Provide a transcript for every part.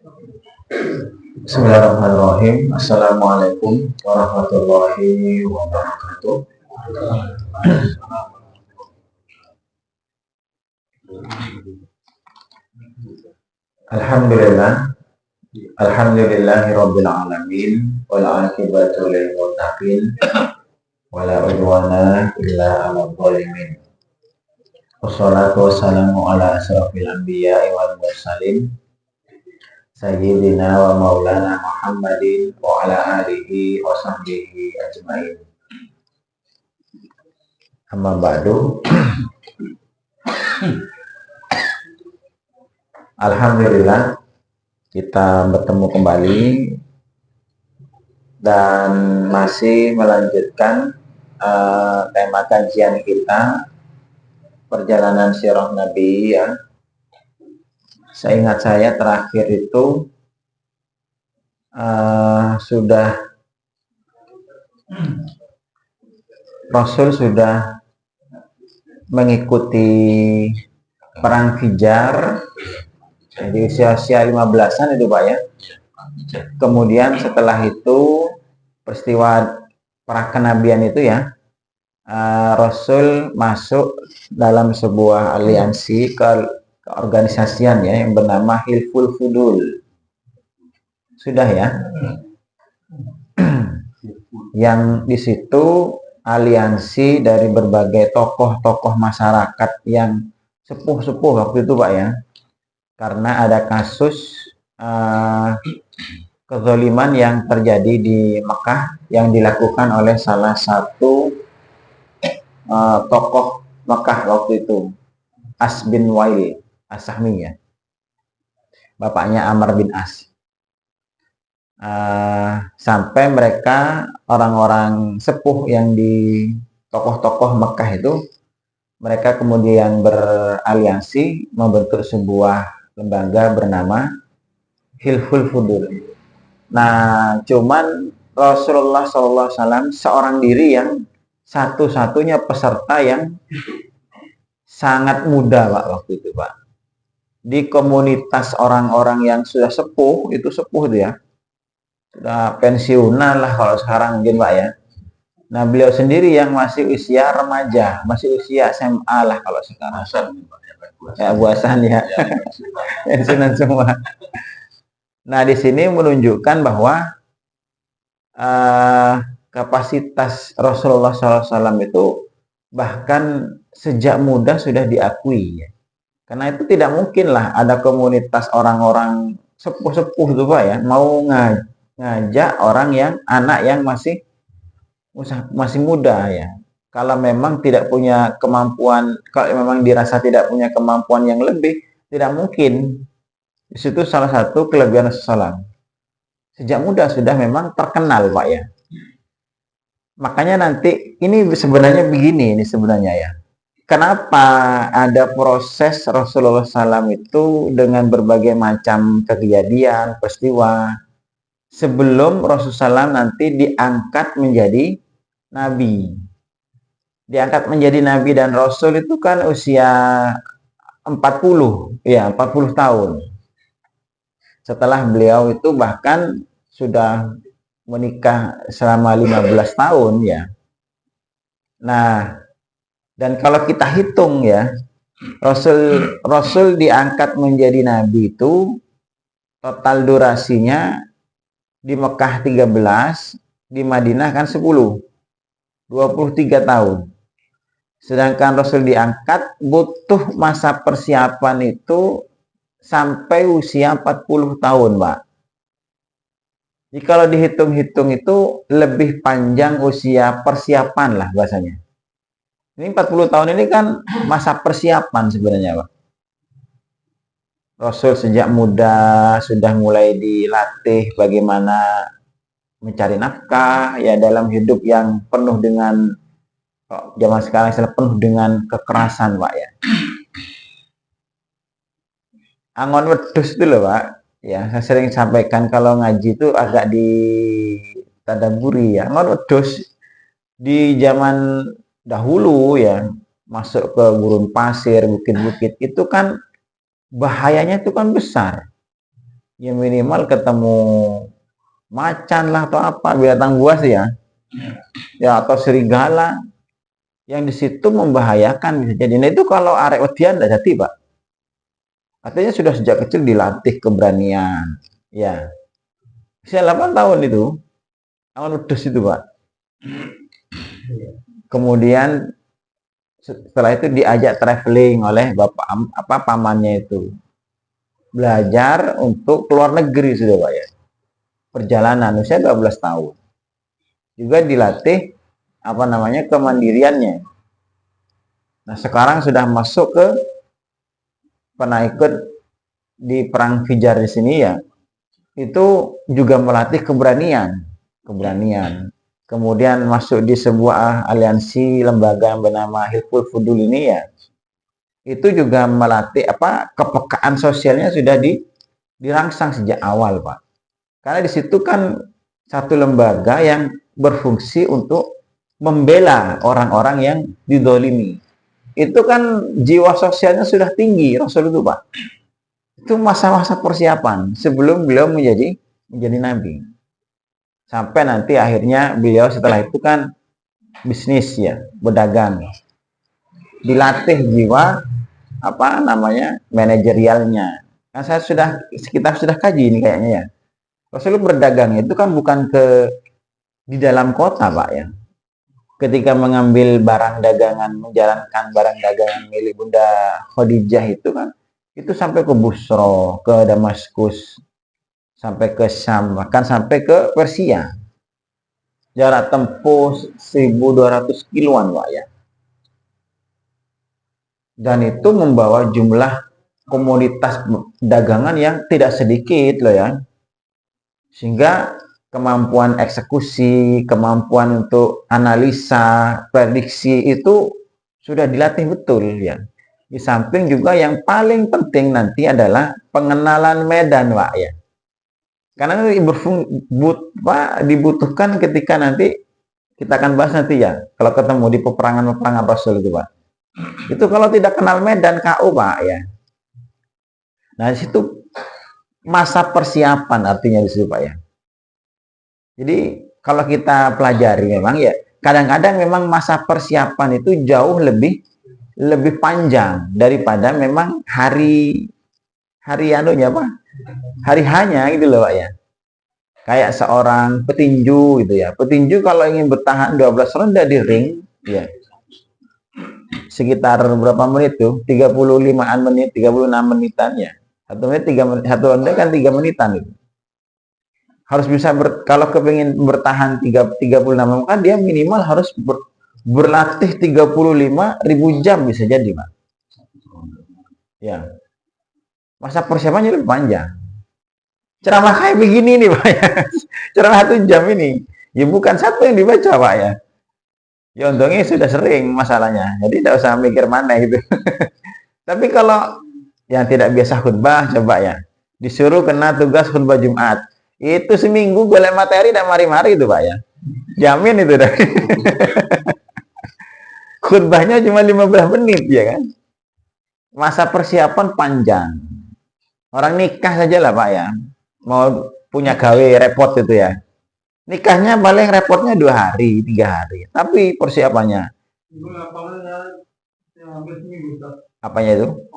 Bismillahirrahmanirrahim. Assalamualaikum warahmatullahi wabarakatuh. Alhamdulillah, alhamdulillahirabbil alamin wal aqibatu lil muttaqin wala udwana illa 'alal zalimin. Wassalatu wassalamu ala asrofil anbiya'i wal mursalin Sayyidina wa maulana Muhammadin wa ala alihi wa sahbihi ajmain. Amma ba'du. Alhamdulillah kita bertemu kembali dan masih melanjutkan tema kajian kita perjalanan sirah Nabi ya. Seingat saya terakhir itu sudah Rasul sudah mengikuti perang Fijar di usia 15-an itu Pak ya. Kemudian setelah itu peristiwa pra kenabian itu ya, Rasul masuk dalam sebuah aliansi keorganisasian ya yang bernama Hilful Fudul. Sudah ya. Yang di situ aliansi dari berbagai tokoh-tokoh masyarakat yang sepuh-sepuh waktu itu Pak ya. Karena ada kasus kezaliman yang terjadi di Mekah yang dilakukan oleh salah satu tokoh Mekah waktu itu, As bin Wail As-Sahmi ya, bapaknya Amr bin As. Sampai mereka orang-orang sepuh yang di tokoh-tokoh Mekah itu, mereka kemudian beraliansi membentuk sebuah lembaga bernama Hilful Fudul. Nah, cuman Rasulullah SAW seorang diri yang satu-satunya peserta yang sangat muda Pak waktu itu Pak. Di komunitas orang-orang yang sudah sepuh, itu sepuh dia. Sudah pensiunan lah kalau sekarang mungkin Pak ya. Nah, beliau sendiri yang masih usia remaja, masih usia SMA lah kalau sekarang. Ya, buasan ya. Pensiunan semua. Nah, di sini menunjukkan bahwa kapasitas Rasulullah SAW itu bahkan sejak muda sudah diakui ya. Karena itu tidak mungkin lah ada komunitas orang-orang sepuh-sepuh itu Pak ya mau ngajak orang yang anak yang masih muda ya. Kalau memang tidak punya kemampuan, kalau memang dirasa tidak punya kemampuan yang lebih, tidak mungkin. Di situ salah satu kelebihan Rasulullah. Sejak muda sudah memang terkenal Pak ya. Makanya nanti ini sebenarnya begini ini sebenarnya ya. Kenapa ada proses Rasulullah SAW itu dengan berbagai macam kejadian, peristiwa sebelum Rasulullah SAW nanti diangkat menjadi Nabi. Diangkat menjadi Nabi dan Rasul itu kan usia 40 tahun. Setelah beliau itu bahkan sudah menikah selama 15 tahun ya. Nah, dan kalau kita hitung ya, Rasul diangkat menjadi Nabi itu total durasinya di Mekah 13, di Madinah kan 10, 23 tahun. Sedangkan Rasul diangkat butuh masa persiapan itu sampai usia 40 tahun, Pak. Jadi kalau dihitung-hitung itu lebih panjang usia persiapan lah bahasanya. Ini 40 tahun ini kan masa persiapan sebenarnya Pak. Rasul sejak muda sudah mulai dilatih bagaimana mencari nafkah ya dalam hidup yang penuh dengan zaman sekarang penuh dengan kekerasan Pak ya. Angon wedhus itu loh Pak. Ya, saya sering sampaikan kalau ngaji itu agak ditadaburi ya. Angon wedhus di zaman dahulu ya masuk ke gurun pasir, bukit-bukit itu kan bahayanya itu kan besar. Ya minimal ketemu macan lah atau apa, binatang buas ya. Ya atau serigala yang di situ membahayakan bisa jadi. Nah itu kalau arek wedian tidak jadi, Pak. Artinya sudah sejak kecil dilatih keberanian. Ya. Usia 8 tahun itu. Awan wedhus itu, Pak. Kemudian setelah itu diajak traveling oleh pamannya itu. Belajar untuk keluar negeri sudah, Pak ya. Perjalanan usia 12 tahun. Juga dilatih kemandiriannya. Nah, sekarang sudah masuk ke pernah ikut di perang Fijar di sini ya. Itu juga melatih keberanian. Kemudian masuk di sebuah aliansi lembaga yang bernama Hilful Fudul ini ya. Itu juga melatih kepekaan sosialnya sudah dirangsang sejak awal, Pak. Karena di situ kan satu lembaga yang berfungsi untuk membela orang-orang yang didolimi. Itu kan jiwa sosialnya sudah tinggi Rasul itu, Pak. Itu masa-masa persiapan sebelum beliau menjadi nabi. Sampai nanti akhirnya beliau setelah itu kan bisnis ya, berdagang. Dilatih jiwa manajerialnya. Nah, kita sudah kaji ini kayaknya ya. Rasulullah berdagang itu kan bukan di dalam kota, Pak ya. Ketika mengambil barang dagangan, menjalankan barang dagangan milik Bunda Khadijah itu kan, itu sampai ke Busra, ke Damaskus, sampai ke Syam, bahkan sampai ke Persia. Jarak tempuh 1.200 kiloan, Pak ya. Dan itu membawa jumlah komoditas dagangan yang tidak sedikit loh ya. Sehingga kemampuan eksekusi, kemampuan untuk analisa, prediksi itu sudah dilatih betul ya. Di samping juga yang paling penting nanti adalah pengenalan medan, Pak ya. Karena dibutuhkan ketika nanti kita akan bahas nanti ya, kalau ketemu di peperangan Rasul itu, Pak. Itu kalau tidak kenal medan KO, Pak ya. Nah, di situ masa persiapan artinya di situ, Pak ya. Jadi kalau kita pelajari memang ya, kadang-kadang memang masa persiapan itu jauh lebih panjang daripada memang hari hanya gitu loh, Pak ya. Kayak seorang petinju gitu ya. Petinju kalau ingin bertahan 12 ronde di ring ya, sekitar berapa menit tuh? 35-an menit, 36 menitan ya. Satu ronde kan 3 menitan gitu. Harus bisa kalau kepingin bertahan 36 kan dia minimal harus berlatih 35.000 jam bisa jadi, Pak. Ya. Masa persiapannya lebih panjang. Ceramah kayak begini nih, Pak ya. Ceramah 1 jam ini. Ya bukan satu yang dibaca, Pak ya. Ya untungnya sudah sering masalahnya. Jadi tidak usah mikir mana gitu. Tapi kalau yang tidak biasa khutbah, coba ya. Disuruh kena tugas khutbah Jumat. Itu seminggu golek materi dan mari-mari itu, Pak ya. Jamin itu dah. Khutbahnya cuma 15 menit ya kan. Masa persiapan panjang. Orang nikah saja lah, Pak ya. Mau punya gawe repot itu ya. Nikahnya paling repotnya 2 hari, 3 hari. Tapi persiapannya. Apanya itu?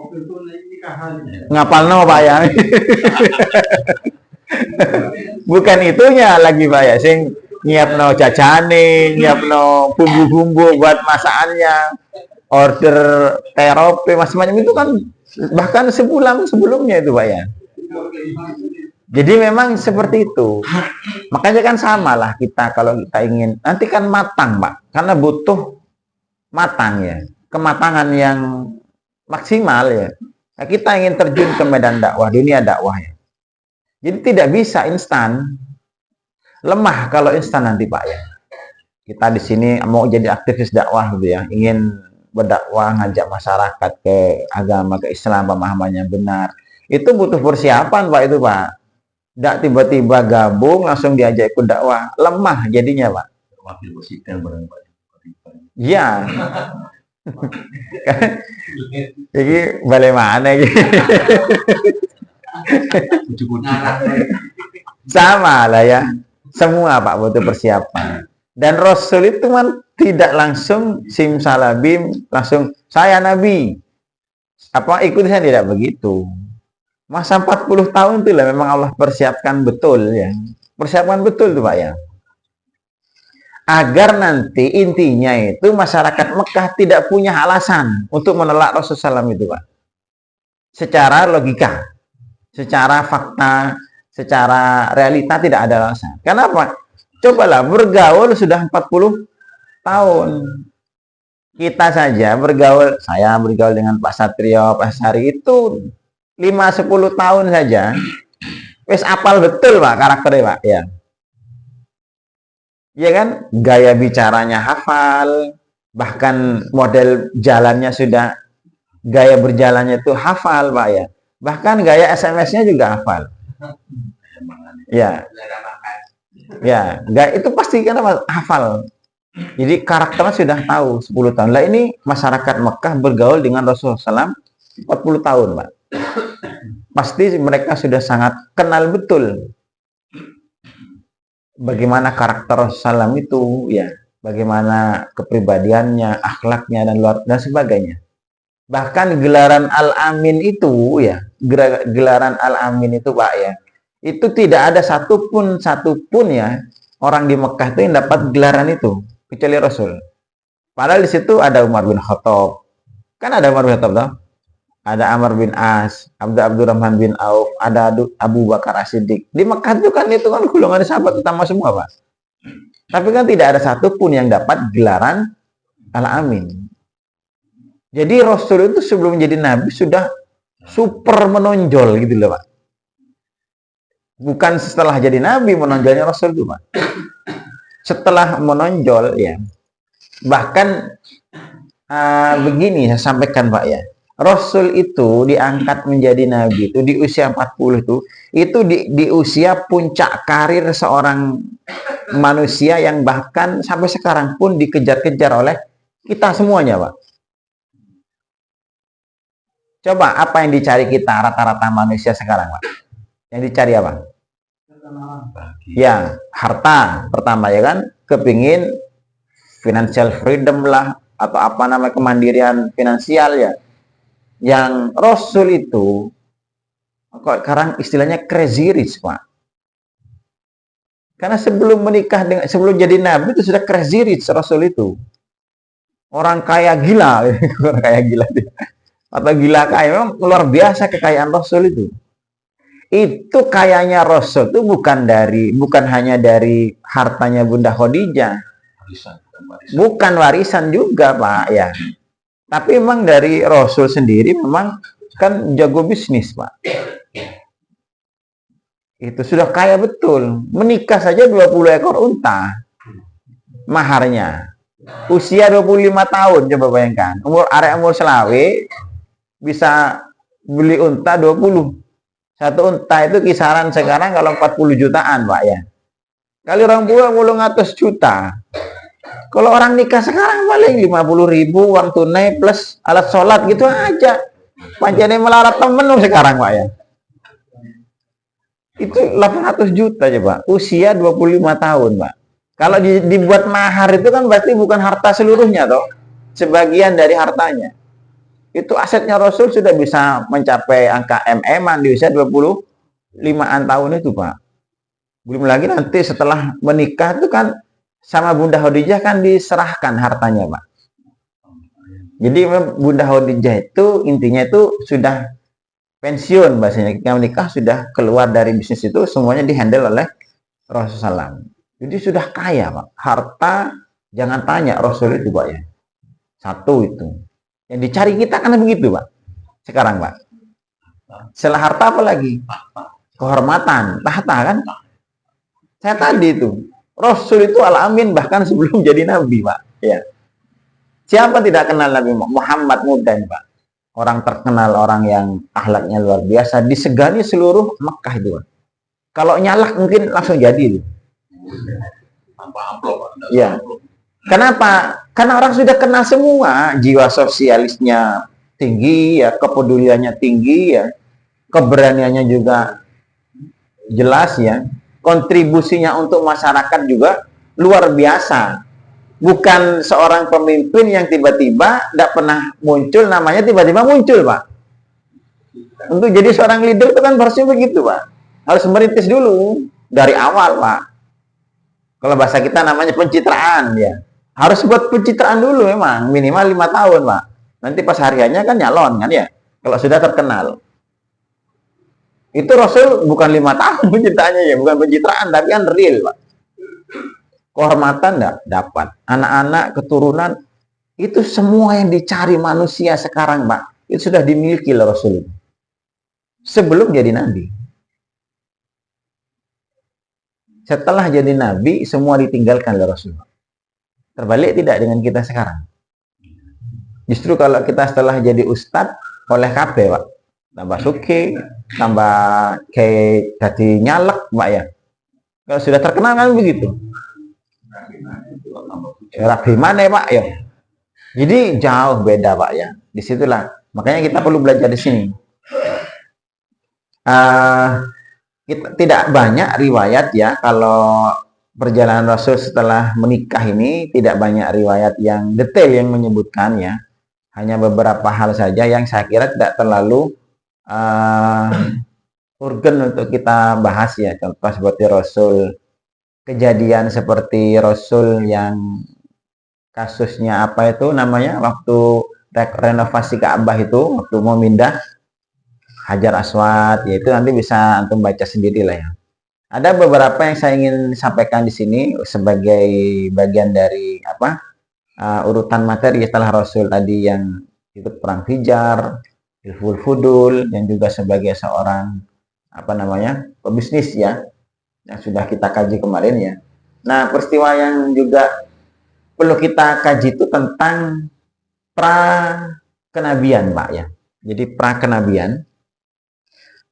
Ngapal no, Pak ya. Bukan itunya lagi, Pak ya. Sing nyiapno jajane, nyiapno bumbu-bumbu buat masakannya, order terapi macam-macam itu kan bahkan sebulan sebelumnya itu, Pak ya. Jadi memang seperti itu. Makanya kan sama lah kita kalau kita ingin nanti kan matang, Pak. Karena butuh matang ya. Kematangan yang maksimal ya. Nah, kita ingin terjun ke medan dakwah, dunia dakwah ya. Jadi tidak bisa instan. Lemah kalau instan nanti, Pak ya. Kita di sini mau jadi aktivis dakwah gitu ya, ingin berdakwah, ngajak masyarakat ke agama, ke Islam, pemahamannya benar. Itu butuh persiapan, Pak itu, Pak. Tidak tiba-tiba gabung langsung diajak ikut dakwah, lemah jadinya, Pak. Wakil presiden barangkali. Iya. Jadi balik mana gitu. Sama lah ya. Semua Pak butuh persiapan. Dan Rasul itu kan tidak langsung simsalabim, langsung saya Nabi. Apa ikut saya, tidak begitu. Masa 40 tahun itu lah memang Allah persiapkan betul ya. Persiapkan betul tuh Pak ya. Agar nanti intinya itu masyarakat Mekah tidak punya alasan untuk menolak Rasulullah SAW itu Pak. Secara logika, secara fakta, secara realita tidak ada alasan. Kenapa? Cobalah bergaul sudah 40 tahun. Kita saja bergaul, saya bergaul dengan Pak Satrio, Pak Sari itu 5-10 tahun saja. Wis apal betul Pak karakternya Pak ya. Iya kan? Gaya bicaranya hafal, bahkan model jalannya sudah, gaya berjalannya itu hafal Pak ya. Bahkan gaya SMS-nya juga hafal. Ya. Ya, enggak itu pasti kan hafal. Jadi karakternya sudah tahu 10 tahun. Lah ini masyarakat Mekah bergaul dengan Rasulullah SAW 40 tahun, Pak. Pasti mereka sudah sangat kenal betul bagaimana karakter Rasulullah SAW itu, ya, bagaimana kepribadiannya, akhlaknya dan sebagainya. Bahkan gelaran Al-Amin itu, ya, gelaran Al-Amin itu, Pak ya, itu tidak ada satupun ya orang di Mekah itu yang dapat gelaran itu kecuali Rasul. Padahal di situ ada Umar bin Khattab, kan ada Umar bin Khattab toh? Ada Amr bin As, Abdurrahman bin Auf, ada Abu Bakar As-Siddiq. Di Mekah itu kan golongan sahabat utama semua Pak. Tapi kan tidak ada satupun yang dapat gelaran Al-Amin. Jadi Rasul itu sebelum menjadi Nabi sudah super menonjol gitu loh Pak. Bukan setelah jadi Nabi menonjolnya Rasul itu Pak. Setelah menonjol ya. Bahkan begini saya sampaikan Pak ya. Rasul itu diangkat menjadi Nabi itu di usia 40 itu di usia puncak karir seorang manusia yang bahkan sampai sekarang pun dikejar-kejar oleh kita semuanya Pak. Coba apa yang dicari kita rata-rata manusia sekarang Pak? Yang dicari apa? Ya, harta pertama ya kan, kepingin financial freedom lah atau apa namanya kemandirian finansial ya. Yang Rasul itu kok sekarang istilahnya crazy rich Pak. Karena sebelum menikah dengan sebelum jadi Nabi itu sudah crazy rich Rasul itu. Orang kaya gila, orang kaya gila atau gila kaya, memang luar biasa kekayaan Rasul itu. Itu kayanya Rasul itu bukan hanya dari hartanya Bunda Khadijah, bukan warisan juga Pak ya, tapi memang dari Rasul sendiri memang kan jago bisnis Pak. Itu sudah kaya betul, menikah saja 20 ekor unta maharnya, usia 25 tahun, coba bayangkan, umur selawe bisa beli unta 20. Satu unta itu kisaran sekarang kalau 40 jutaan Pak ya. Kali orang buah 100 juta. Kalau orang nikah sekarang paling 50.000 uang tunai plus alat sholat gitu aja. Panjangnya melarat temen sekarang Pak ya. Itu 800 juta coba. Usia 25 tahun Pak. Kalau dibuat mahar itu kan berarti bukan harta seluruhnya toh. Sebagian dari hartanya. Itu asetnya Rasul sudah bisa mencapai angka MM-an di usia 25-an tahun itu Pak. Belum lagi nanti setelah menikah itu kan sama Bunda Khadijah kan diserahkan hartanya Pak. Jadi Bunda Khadijah itu intinya itu sudah pensiun bahasanya. Ketika menikah sudah keluar dari bisnis itu semuanya dihandle oleh Rasulullah SAW. Jadi sudah kaya Pak. Harta jangan tanya Rasul itu Pak ya. Satu itu. Yang dicari kita kan begitu Pak. Sekarang Pak. Setelah harta apa lagi? Kehormatan, tahta kan? Saya tadi itu. Rasul itu Al-Amin bahkan sebelum jadi Nabi Pak. Ya. Siapa tidak kenal Nabi Muhammad muda Pak? Orang terkenal, orang yang akhlaknya luar biasa. Disegani seluruh Mekah itu Pak. Kalau nyalak mungkin langsung jadi. Tanpa amplop. Ya. Kenapa? Karena orang sudah kenal semua, jiwa sosialisnya tinggi ya, kepeduliannya tinggi ya, keberaniannya juga jelas ya, kontribusinya untuk masyarakat juga luar biasa. Bukan seorang pemimpin yang tiba-tiba tidak pernah muncul, namanya tiba-tiba muncul, Pak. Untuk jadi seorang leader itu kan harusnya begitu, Pak. Harus merintis dulu dari awal, Pak. Kalau bahasa kita namanya pencitraan ya. Harus buat pencitraan dulu memang, minimal 5 tahun, Pak. Nanti pas hariannya kan nyalon kan ya. Kalau sudah terkenal. Itu Rasul bukan 5 tahun pencitraannya ya, bukan pencitraan tapi kan real, Pak. Kehormatan enggak dapat. Anak-anak, keturunan, itu semua yang dicari manusia sekarang, Pak. Itu sudah dimiliki oleh Rasul. Sebelum jadi nabi. Setelah jadi nabi, semua ditinggalkan oleh Rasul. Terbalik tidak dengan kita sekarang. Justru kalau kita setelah jadi ustadz, oleh KB, Pak. Tambah suki, tambah kayak jadi nyalek, Pak ya. Kalau sudah terkenal kan begitu. Rapi mana, Pak ya? Jadi jauh beda, Pak ya. Disitulah. Makanya kita perlu belajar di sini. Tidak banyak riwayat ya kalau perjalanan Rasul setelah menikah ini, tidak banyak riwayat yang detail yang menyebutkan ya. Hanya beberapa hal saja yang saya kira tidak terlalu urgen untuk kita bahas ya. Contoh seperti Rasul, kejadian seperti Rasul yang kasusnya apa itu namanya, waktu renovasi Ka'bah itu, waktu mau pindah Hajar Aswad, yaitu nanti bisa antum baca sendiri lah ya. Ada beberapa yang saya ingin sampaikan di sini sebagai bagian dari urutan materi setelah Rasul tadi yang ikut perang Fijar, Hilful Fudul, yang juga sebagai seorang pebisnis ya, yang sudah kita kaji kemarin ya. Nah, peristiwa yang juga perlu kita kaji itu tentang pra-kenabian, Pak ya. Jadi pra-kenabian,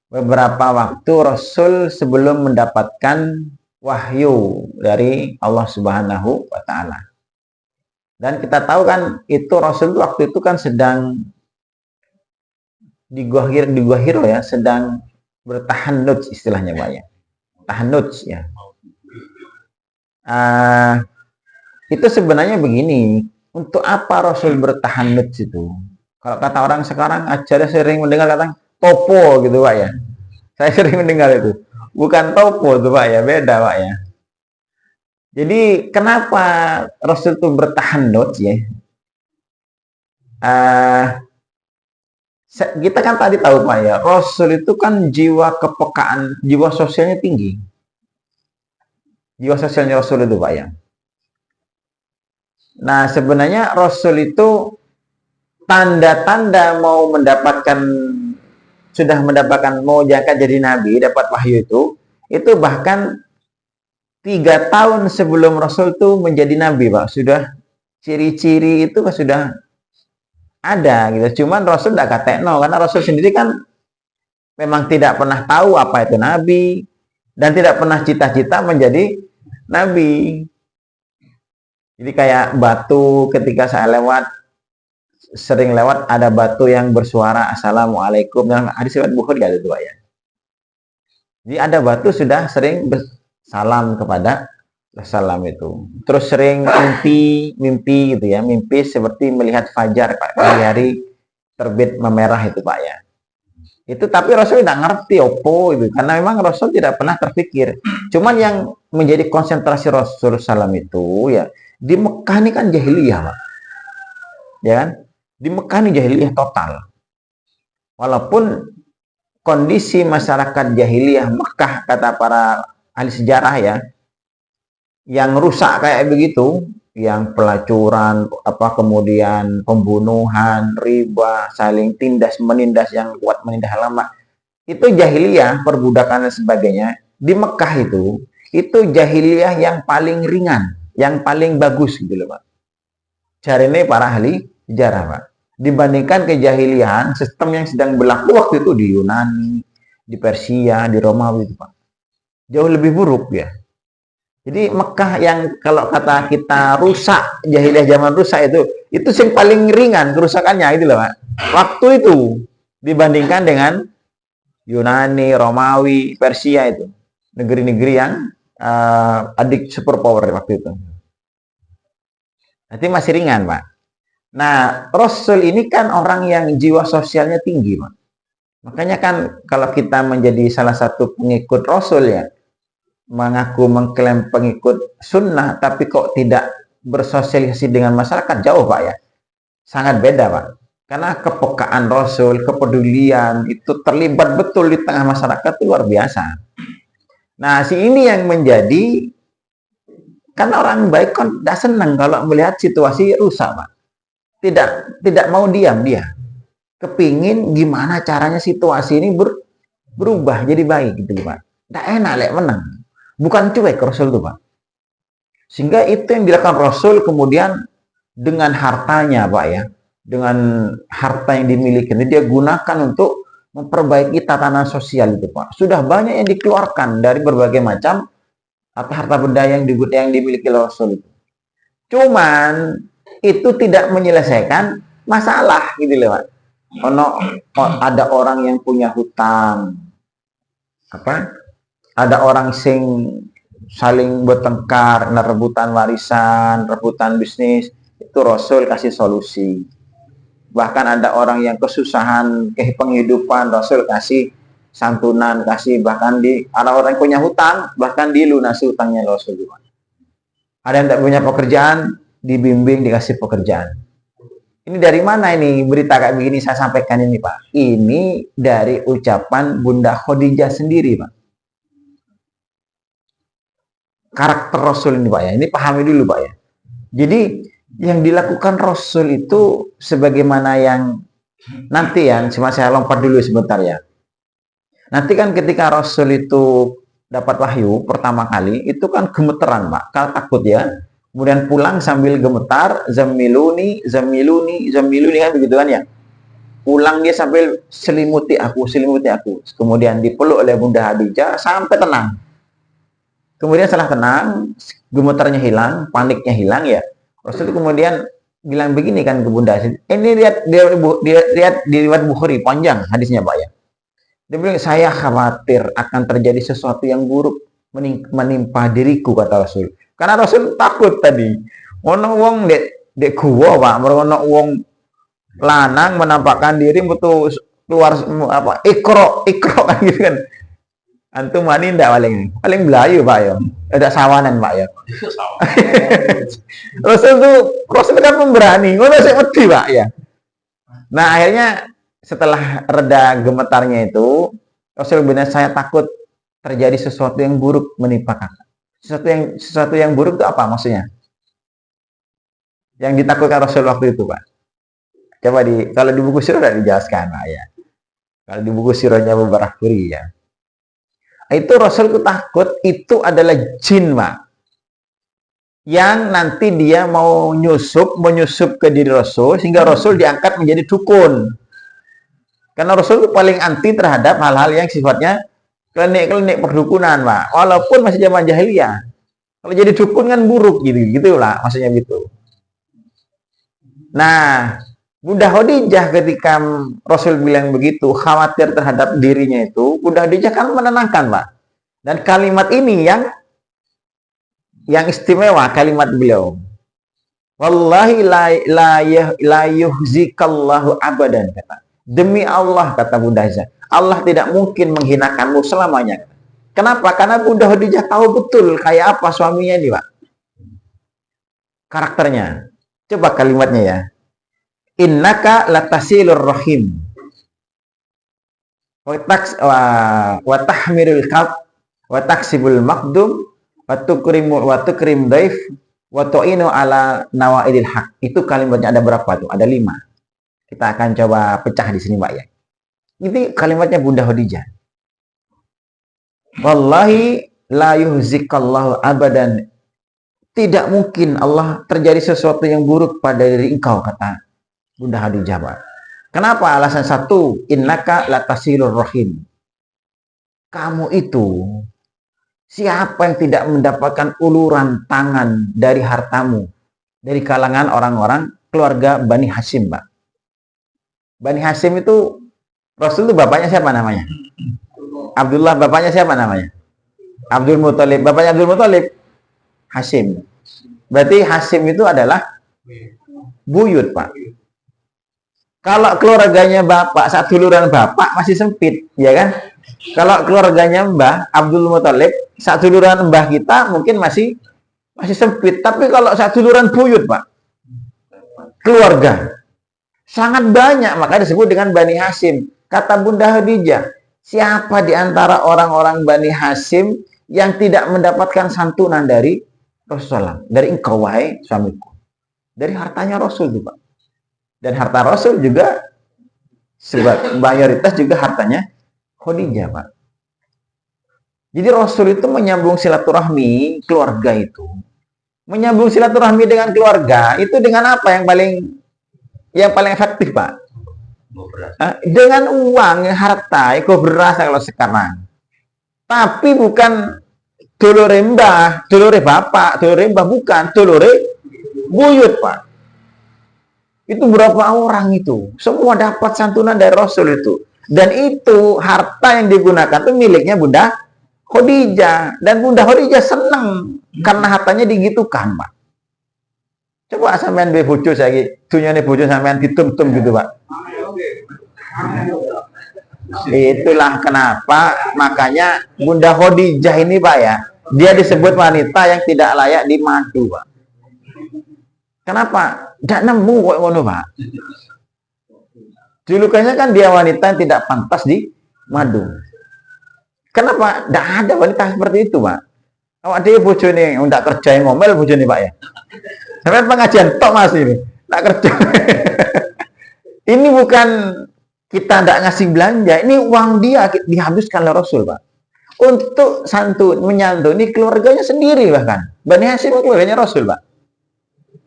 beberapa waktu Rasul sebelum mendapatkan wahyu dari Allah Subhanahu wa Ta'ala. Dan kita tahu kan, itu Rasul waktu itu kan sedang di Gua Hiro ya, sedang bertahannuts istilahnya, Pak ya. Tahannuts ya. Itu sebenarnya begini, untuk apa Rasul bertahannuts itu? Kalau kata orang sekarang, aja sering mendengar kata topo gitu, Pak ya. Saya sering mendengar itu. Bukan topo tuh, Pak ya, beda, Pak ya. Jadi kenapa Rasul itu bertahannuts ya? Kita kan tadi tahu, Pak ya, Rasul itu kan jiwa kepekaan, jiwa sosialnya tinggi. Jiwa sosialnya Rasul itu, Pak ya. Nah, sebenarnya Rasul itu tanda-tanda mau jangka jadi nabi, dapat wahyu itu bahkan 3 tahun sebelum Rasul itu menjadi nabi, Pak. Sudah ciri-ciri itu sudah ada gitu. Cuman Rasul tidak katekno, karena Rasul sendiri kan memang tidak pernah tahu apa itu nabi dan tidak pernah cita-cita menjadi nabi. Jadi kayak batu, ketika saya sering lewat ada batu yang bersuara Assalamualaikum, dalam hadis riwayat Bukhari ada itu, Pak ya. Jadi ada batu sudah sering bersalam kepada Rasulullah itu. Terus sering mimpi gitu ya, mimpi seperti melihat fajar pagi hari terbit memerah itu, Pak ya. Itu tapi Rasul tidak ngerti opo itu, karena memang Rasul tidak pernah terpikir. Cuman yang menjadi konsentrasi Rasul SAW itu ya, di Mekah ini kan jahiliyah, Pak. Ya kan? Di Mekah ini jahiliyah total. Walaupun kondisi masyarakat jahiliyah Mekah, kata para ahli sejarah ya, yang rusak kayak begitu, yang pelacuran, kemudian pembunuhan, riba, saling tindas menindas, yang kuat menindas lama, itu jahiliyah, perbudakan dan sebagainya. Di Mekah itu jahiliyah yang paling ringan, yang paling bagus gitu loh, Pak. Jarine para ahli sejarah, Pak. Dibandingkan kejahiliahan, sistem yang sedang berlaku waktu itu di Yunani, di Persia, di Romawi itu, Pak. Jauh lebih buruk ya. Jadi Mekah yang kalau kata kita rusak, jahiliyah zaman rusak itu yang paling ringan kerusakannya itu loh, Pak. Waktu itu dibandingkan dengan Yunani, Romawi, Persia itu. Negeri-negeri yang adik superpower waktu itu. Nanti masih ringan, Pak. Nah, Rasul ini kan orang yang jiwa sosialnya tinggi, Pak. Makanya kan kalau kita menjadi salah satu pengikut Rasul ya, mengaku mengklaim pengikut sunnah, tapi kok tidak bersosialisasi dengan masyarakat, jauh Pak ya. Sangat beda Pak. Karena kepekaan Rasul, kepedulian, itu terlibat betul di tengah masyarakat itu luar biasa. Nah, si ini yang menjadi, kan orang baik kan tidak senang kalau melihat situasi rusak Pak. Tidak mau diam dia. Kepingin gimana caranya situasi ini berubah jadi baik gitu Pak. Tidak enak lek menang. Bukan cuek Rasul itu Pak. Sehingga itu yang dilakukan Rasul kemudian dengan hartanya Pak ya. Dengan harta yang dimiliki dia gunakan untuk memperbaiki tatanan sosial itu Pak. Sudah banyak yang dikeluarkan dari berbagai macam harta benda yang dimiliki Rasul itu. Cuman itu tidak menyelesaikan masalah gitu loh Pak. Ada orang yang punya hutang, ada orang sing saling bertengkar, rebutan warisan, rebutan bisnis, itu Rasul kasih solusi. Bahkan ada orang yang kesusahan penghidupan, Rasul kasih santunan, kasih bahkan ada orang yang punya hutang, bahkan dilunasi hutangnya Rasul juga. Ada yang tidak punya pekerjaan, dibimbing, dikasih pekerjaan. Ini dari mana ini berita kayak begini saya sampaikan ini Pak? Ini dari ucapan Bunda Khadijah sendiri Pak. Karakter Rasul ini Pak ya. Ini pahami dulu Pak ya. Jadi yang dilakukan Rasul itu sebagaimana yang nanti ya, cuma saya lompat dulu sebentar ya. Nanti kan ketika Rasul itu dapat wahyu pertama kali, itu kan gemeteran Pak. Kalau takut ya. Kemudian pulang sambil gemetar, zamiluni kan begitu kan ya. Pulang dia sambil selimuti aku. Kemudian dipeluk oleh Bunda Khadijah sampai tenang. Kemudian setelah tenang, gemetarnya hilang, paniknya hilang ya. Rasul kemudian bilang begini kan ke Bunda. Ini lihat di riwayat Bukhari, panjang hadisnya Pak ya. Dia bilang, saya khawatir akan terjadi sesuatu yang buruk menimpa diriku, kata Rasul. Karena Rasul takut tadi. Ono wong dek gua Pak, ono wong lanang menampakkan diri betul keluar ikro kan gitu kan. Antum mani ndak paling belayu Pak ya. Ada sawanan Pak ya. Rasul kan pemberani, ngono sik wedi Pak ya. Nah, akhirnya setelah reda gemetarnya itu, Rasul benar saya takut terjadi sesuatu yang buruk menimpa kakak. Sesuatu yang buruk itu apa maksudnya? Yang ditakutkan Rasul waktu itu, Pak. Coba kalau di buku sirah tidak dijelaskan, Pak ya. Kalau di buku sirahnya Abu Barakuri ya. Itu Rasul itu takut itu adalah jin, Pak. Yang nanti dia mau menyusup ke diri Rasul sehingga Rasul diangkat menjadi dukun. Karena Rasul itu paling anti terhadap hal-hal yang sifatnya klinik perdukunan, Pak. Walaupun masih zaman jahiliyah. Kalau jadi dukun kan buruk gitu lah, maksudnya gitu. Nah, Bunda Khadijah ketika Rasul bilang begitu, khawatir terhadap dirinya itu, Bunda Khadijah kan menenangkan, Pak. Dan kalimat ini yang istimewa, kalimat beliau. Wallahi la yuhzikallahu abadan, kata. Demi Allah, kata Bunda Khadijah, Allah tidak mungkin menghinakanmu selamanya. Kenapa? Karena Bunda Khadijah tahu betul kayak apa suaminya ini, Pak. Karakternya. Coba kalimatnya ya. Innaka latasilur rahim. Wa tahmirul qalb wa taksibul maqdum wa tukrim daif wa tu'inu ala nawaidil haq. Itu kalimatnya ada berapa tuh? Ada 5. Kita akan coba pecah di sini, Pak ya. Ini kalimatnya Bunda Khadijah. Wallahi la yuhzikallahu abadan. Tidak mungkin Allah terjadi sesuatu yang buruk pada diri engkau, kata Bunda Khadijah, Pak. Kenapa? Alasan satu, innaka latasilur rahim. Kamu itu siapa yang tidak mendapatkan uluran tangan dari hartamu dari kalangan orang-orang keluarga Bani Hashim, Pak. Bani Hashim itu Rasul itu bapaknya siapa namanya? Abdullah. Bapaknya siapa namanya? Abdul Muthalib. Bapaknya Abdul Muthalib Hashim. Berarti Hashim itu adalah buyut, Pak. Kalau keluarganya bapak, saduluran bapak masih sempit, ya kan? Kalau keluarganya Mbah Abdul Muthalib, saduluran mbah kita mungkin masih sempit. Tapi kalau saduluran buyut, Pak, keluarga sangat banyak, maka disebut dengan Bani Hashim. Kata Bunda Khadijah, siapa di antara orang-orang Bani Hashim yang tidak mendapatkan santunan dari Rasulullah? Dari engkau, wahai suamiku. Dari hartanya Rasul itu, Pak. Dan harta Rasul juga mayoritas juga hartanya Khadijah, Pak. Jadi Rasul itu menyambung silaturahmi keluarga itu. Menyambung silaturahmi dengan keluarga itu dengan apa yang paling efektif, Pak? Dengan uang, harta, beras kalau sekarang. Tapi bukan dulure mbah, dulure bapak, dulure mbah, bukan, dulure buyut, Pak. Itu berapa orang itu? Semua dapat santunan dari Rasul itu. Dan itu harta yang digunakan itu miliknya Bunda Khadijah. Dan Bunda Khadijah senang karena hartanya digitukan, Pak. Coba sampean duwe bojo saiki, dunyane bojo sampean ditum-tum gitu, Pak. Itulah kenapa makanya Bunda Khadijah ini, Pak, ya, dia disebut wanita yang tidak layak dimadu, Pak. Kenapa? Tidak nemu kok ngono, Pak. Julukannya kan dia wanita yang tidak pantas di madu. Kenapa? Tidak ada wanita seperti itu, Pak. Awak dia bojone ndak kerja ngomel bojone, Pak, ya. Sampai pengajian tok Mas ini. Tak kerja. Ini bukan kita tidak ngasih belanja, ini uang dia dihabiskan oleh Rasul, Pak. Untuk menyantuni keluarganya sendiri bahkan. Bani Hashim keluarganya Rasul, Pak.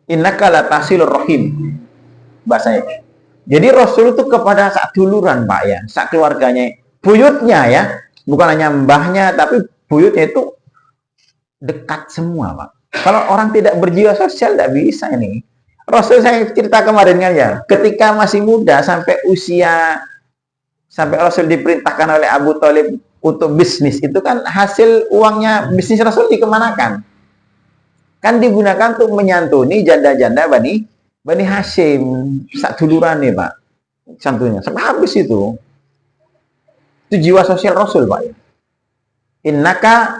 Innaka latasilur rahim, bahasanya. Jadi Rasul itu kepada sak duluran, Pak, ya, sak keluarganya, buyutnya, ya, bukan hanya mbahnya, tapi buyutnya itu dekat semua, Pak. Kalau orang tidak berjiwa sosial tidak bisa ini. Rasul, saya cerita kemarin kan, ya, ketika masih muda sampai Rasul diperintahkan oleh Abu Thalib untuk bisnis, itu kan hasil uangnya bisnis Rasul dikemanakan? Kan digunakan untuk menyantuni janda-janda Bani Hashim, sak duluran nih, Pak, santunya sampai habis itu jiwa sosial Rasul, Pak. Innaka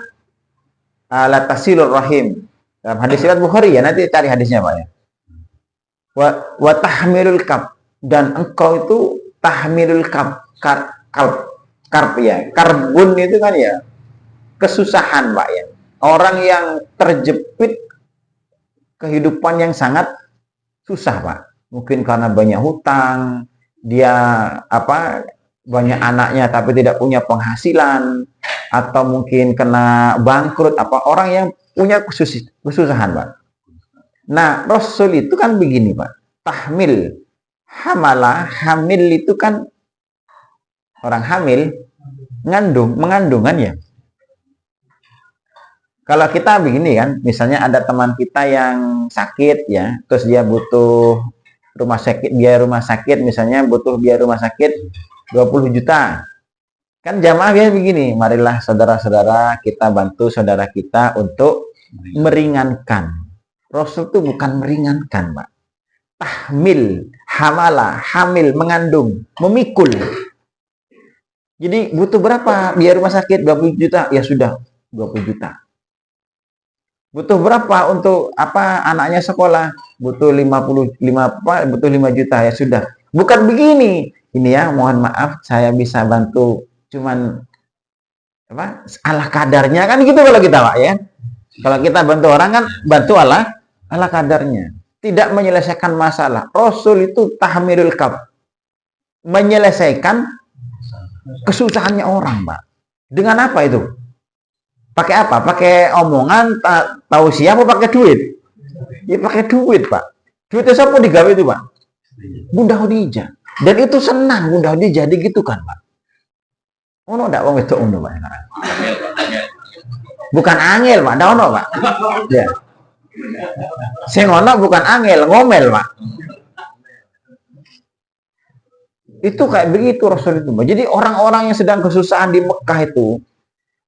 latasilur rahim, dalam hadis riwayat Bukhari, ya, nanti cari hadisnya, Pak, ya. Wa tahmilul kab, dan engkau itu tahmilul kab, karb, ya, karbun itu kan, ya, kesusahan, Pak, ya, orang yang terjepit kehidupan yang sangat susah, Pak. Mungkin karena banyak hutang, dia banyak anaknya tapi tidak punya penghasilan, atau mungkin kena bangkrut, orang yang punya kesusahan, Pak. Nah, Rasul itu kan begini, Pak. Tahmil, hamil itu kan orang hamil, mengandung kan, ya. Kalau kita begini kan, misalnya ada teman kita yang sakit, ya, terus dia butuh biaya rumah sakit, misalnya butuh biaya rumah sakit 20 juta. Kan jamaah biasa begini, marilah saudara-saudara kita bantu saudara kita untuk meringankan. Rasul itu bukan meringankan, Pak. Tahmil, hamala, hamil, mengandung, memikul. Jadi butuh berapa biaya rumah sakit? 20 juta, ya sudah, 20 juta. Butuh berapa untuk anaknya sekolah? Butuh 5 juta, ya sudah. Bukan begini. Ini, ya, mohon maaf saya bisa bantu cuman ala kadarnya, kan gitu kalau kita, Pak, ya. Kalau kita bantu orang kan bantu ala kadarnya. Tidak menyelesaikan masalah. Rasul itu tahmirul kab, menyelesaikan kesusahannya orang, Pak. Dengan apa itu? Pakai apa? Pakai omongan, tahu siapa, pakai duit? Ya pakai duit, Pak. Duitnya siapa digawe itu, Pak? Bunda Khadijah. Dan itu senang Bunda Khadijah gitu kan, Pak. Ono ndak wong wedok ngono, Pak. Bukan angel, Pak. Ndak ono, Pak. Ya. Sing ono bukan angel, ngomel, Pak. Itu kayak begitu Rasul itu, Pak. Jadi orang-orang yang sedang kesusahan di Mekah itu,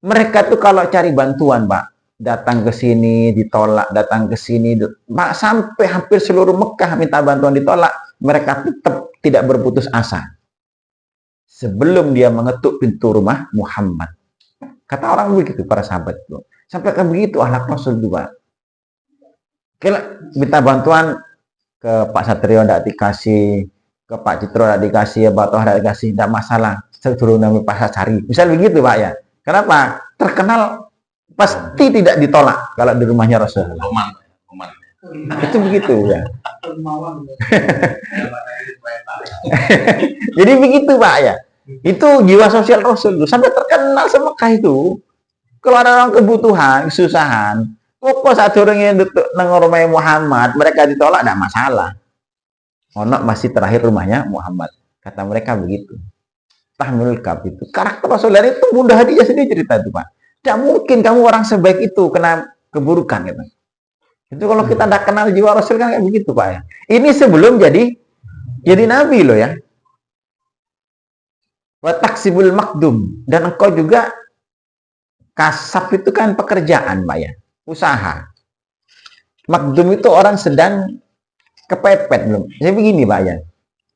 mereka tuh kalau cari bantuan, Pak, datang ke sini ditolak, datang ke sini, Pak, sampai hampir seluruh Mekah minta bantuan ditolak, mereka tetap tidak berputus asa. Sebelum dia mengetuk pintu rumah Muhammad. Kata orang begitu, para sahabat itu. Sampai ke begitu ahlak Rasul itu, Pak. Kira minta bantuan ke Pak Satrio tidak dikasih, ke Pak Citro tidak dikasih, ya Pak Toh tidak dikasih, tidak masalah. Suruh nami Pak cari. Misal begitu, Pak ya. Kenapa? Terkenal pasti tidak ditolak kalau di rumahnya Rasul. Itu begitu ya. Jadi begitu, Pak ya. Itu jiwa sosial Rasul itu sampai terkenal semekah itu. Kalau ada orang kebutuhan, kesusahan, pokok saat orangnya nengormai Muhammad, mereka ditolak tidak masalah. Ono masih terakhir rumahnya Muhammad. Kata mereka begitu. Tahmilul Kab itu. Karakter Rasul dari itu Bunda Khadijah sendiri cerita itu, Pak. Tidak mungkin kamu orang sebaik itu kena keburukan gitu. Itu kalau kita tidak kenal jiwa Rasul kan kayak begitu, Pak ya. Ini sebelum jadi nabi loh ya. Wa taksibul makdum, dan engkau juga kasab itu kan pekerjaan, Pak ya. Usaha. Makdum itu orang sedang kepepet belum. Jadi begini, Pak ya.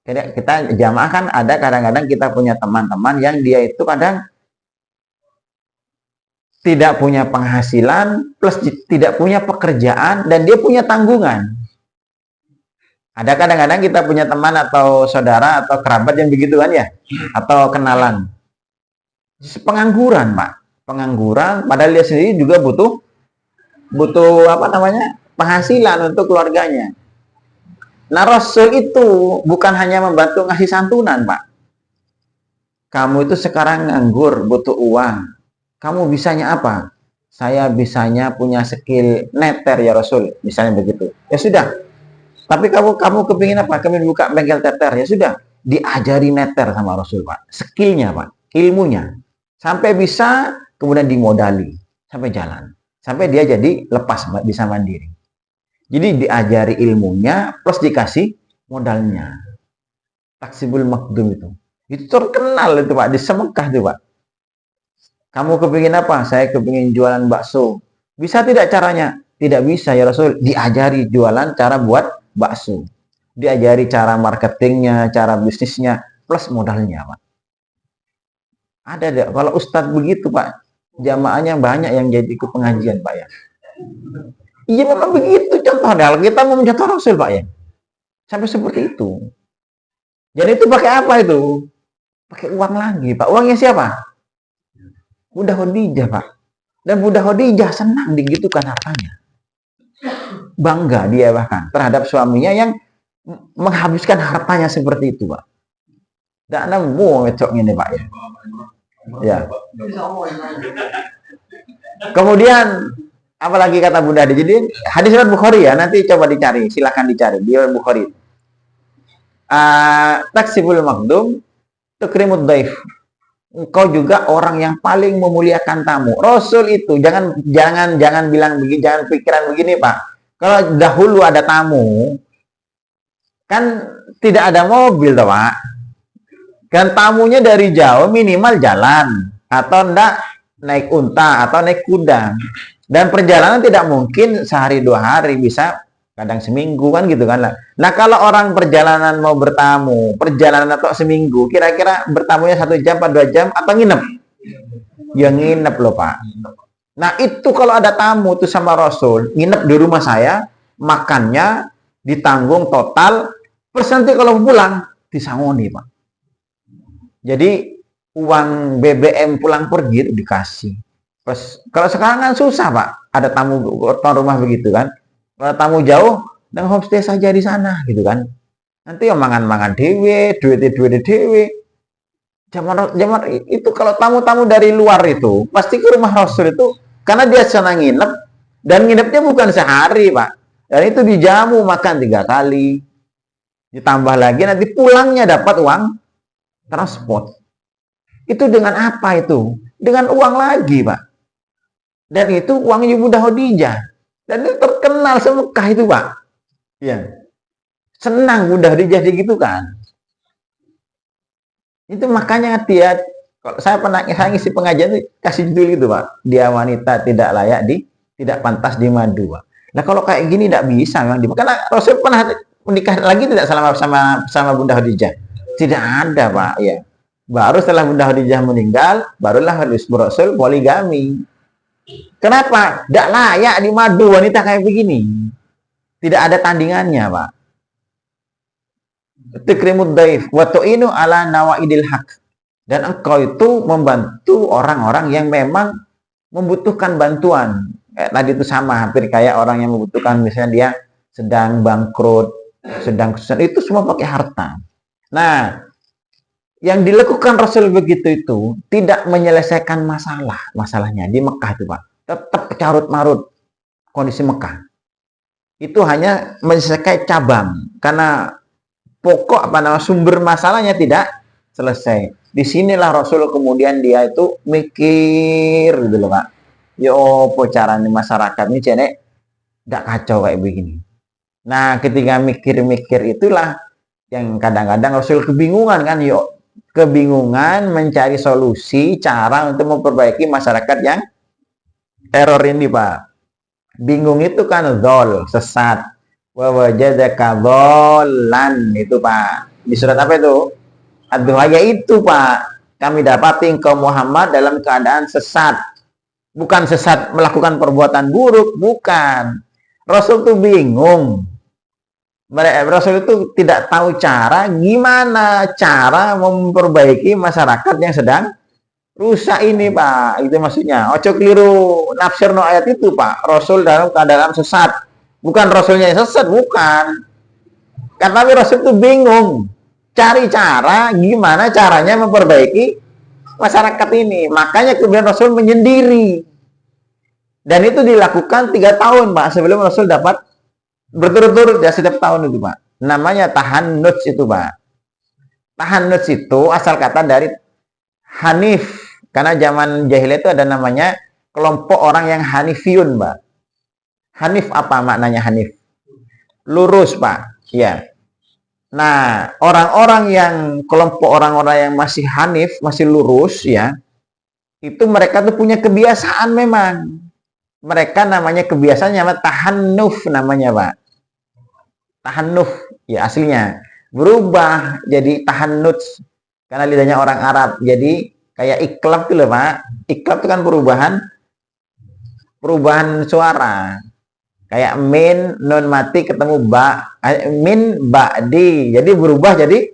Kita jamaah kan ada kadang-kadang kita punya teman-teman yang dia itu kadang tidak punya penghasilan plus tidak punya pekerjaan dan dia punya tanggungan. Ada kadang-kadang kita punya teman atau saudara atau kerabat yang begitu kan ya, atau kenalan. Pengangguran, Pak. Pengangguran padahal dia sendiri juga butuh apa namanya? Penghasilan untuk keluarganya. Nah, Rasul itu bukan hanya membantu ngasih santunan, Pak. Kamu itu sekarang nganggur, butuh uang. Kamu bisanya apa? Saya bisanya punya skill neter ya Rasul, misalnya begitu. Ya sudah. Tapi kamu kepingin apa? Kami buka bengkel teter. Ya sudah, diajari neter sama Rasul, Pak. Skillnya, Pak. Ilmunya. Sampai bisa, kemudian dimodali. Sampai jalan. Sampai dia jadi lepas, bisa mandiri. Jadi diajari ilmunya plus dikasih modalnya. Taksibul makdum itu. Itu terkenal itu, Pak. Di Semekah itu, Pak. Kamu kepingin apa? Saya kepingin jualan bakso. Bisa tidak caranya? Tidak bisa ya Rasul. Diajari jualan cara buat bakso. Diajari cara marketingnya, cara bisnisnya, plus modalnya, Pak. Ada deh. Kalau Ustadz begitu, Pak. Jamaahnya banyak yang jadi ikut pengajian, Pak ya. Iya memang begitu contohnya. Kita mau mencontoh Rasul, Pak ya. Sampai seperti itu. Jadi itu pakai apa itu? Pakai uang lagi, Pak. Uangnya siapa? Bunda Khadijah, Pak. Dan Bunda Khadijah senang digitukan hartanya. Bangga dia bahkan terhadap suaminya yang menghabiskan hartanya seperti itu, Pak. Dan Anda mau ngecok ini, Pak ya. Ya. Kemudian apalagi kata Bunda Khadijah. Jadi hadis riwayat Bukhari ya, nanti coba dicari, silakan dicari di Bukhari. Taksibul makdum tukrimud daif. Engkau juga orang yang paling memuliakan tamu. Rasul itu jangan bilang begini, jangan pikiran begini, Pak. Kalau dahulu ada tamu, kan tidak ada mobil, toh, Pak. Kan tamunya dari jauh minimal jalan atau enggak naik unta atau naik kuda. Dan perjalanan tidak mungkin sehari 2 hari, bisa kadang seminggu kan gitu kan lah. Nah kalau orang perjalanan mau bertamu, perjalanan atau seminggu, kira-kira bertamunya 1 jam atau 2 jam atau nginep? Ya nginep loh, Pak. Nah itu kalau ada tamu tuh sama Rasul, nginep di rumah saya, makannya ditanggung total, terus nanti kalau pulang disangoni, Pak. Jadi uang BBM pulang pergi itu dikasih. Terus kalau sekarang kan susah, Pak. Ada tamu tuan rumah begitu kan. Kalau tamu jauh, dan homestay saja di sana, gitu kan. Nanti ya mangan-mangan dewe, duit dewe. Zaman itu kalau tamu-tamu dari luar itu, pasti ke rumah Rasul itu, karena dia senang nginep, dan nginepnya bukan sehari, Pak. Dan itu dijamu makan 3 kali. Ditambah lagi nanti pulangnya dapat uang transport. Itu dengan apa itu? Dengan uang lagi, Pak. Dan itu uangnya Bunda Khadijah. Dan itu terkenal semekah itu, Pak. Ya. Senang Bunda Khadijah gitu kan. Itu makanya dia, kalau saya ngisi pengajian itu kasih judul gitu Pak, dia wanita tidak layak tidak pantas dimadu Pak. Nah kalau kayak gini tidak bisa memang karena Rasul pernah menikah lagi tidak sama Bunda Khadijah? Tidak ada Pak ya. Baru setelah Bunda Khadijah meninggal, barulah Rasul poligami. Kenapa? Tidak layak dimadu wanita kayak begini. Tidak ada tandingannya Pak. Tikrimud daif wa tu'inu ala nawaidil haq. Dan engkau itu membantu orang-orang yang memang membutuhkan bantuan. Tadi itu sama, hampir kayak orang yang membutuhkan, misalnya dia sedang bangkrut, sedang kesusahan, itu semua pakai harta. Nah, yang dilakukan Rasul begitu itu tidak menyelesaikan masalahnya di Mekah itu Pak. Tetap carut-marut kondisi Mekah. Itu hanya menyelesaikan cabang, karena pokok sumber masalahnya tidak selesai. Disinilah Rasul kemudian dia itu mikir gitu loh Pak. Yo, apa caranya masyarakat ini cenek nggak kacau kayak begini. Nah, ketika mikir-mikir itulah yang kadang-kadang Rasul kebingungan kan, yo kebingungan mencari solusi cara untuk memperbaiki masyarakat yang teror ini Pak. Bingung itu kan zol, sesat. Wa wajadaka dhallan itu Pak. Di surat apa itu? Ad-Duha itu Pak. Kami dapati engkau Muhammad dalam keadaan sesat. Bukan sesat melakukan perbuatan buruk, bukan. Rasul itu bingung. Rasul itu tidak tahu gimana cara memperbaiki masyarakat yang sedang rusak ini Pak. Itu maksudnya. Ojo keliru nafsir no ayat itu Pak. Rasul dalam keadaan sesat. Bukan Rasulnya yang sesat, bukan. Karena Rasul itu bingung. Cari cara gimana caranya memperbaiki masyarakat ini. Makanya kemudian Rasul menyendiri. Dan itu dilakukan 3 tahun Pak. Sebelum Rasul dapat berturut-turut ya setiap tahun itu Pak. Namanya tahannuts itu Pak. Tahannuts itu asal kata dari Hanif. Karena zaman jahiliyah itu ada namanya kelompok orang yang Hanifiyun Pak. Hanif apa maknanya Hanif? Lurus Pak. Ya. Nah, orang-orang yang kelompok orang-orang yang masih Hanif, masih lurus ya, itu mereka tuh punya kebiasaan memang. Mereka namanya kebiasaannya apa? Tahannuf namanya Pak. Tahannuf ya aslinya. Berubah jadi tahannuts karena lidahnya orang Arab. Jadi kayak iklab tuh loh Pak. Iklab itu kan perubahan suara. Kayak min, nun mati ketemu ba, min ba'di. Jadi berubah jadi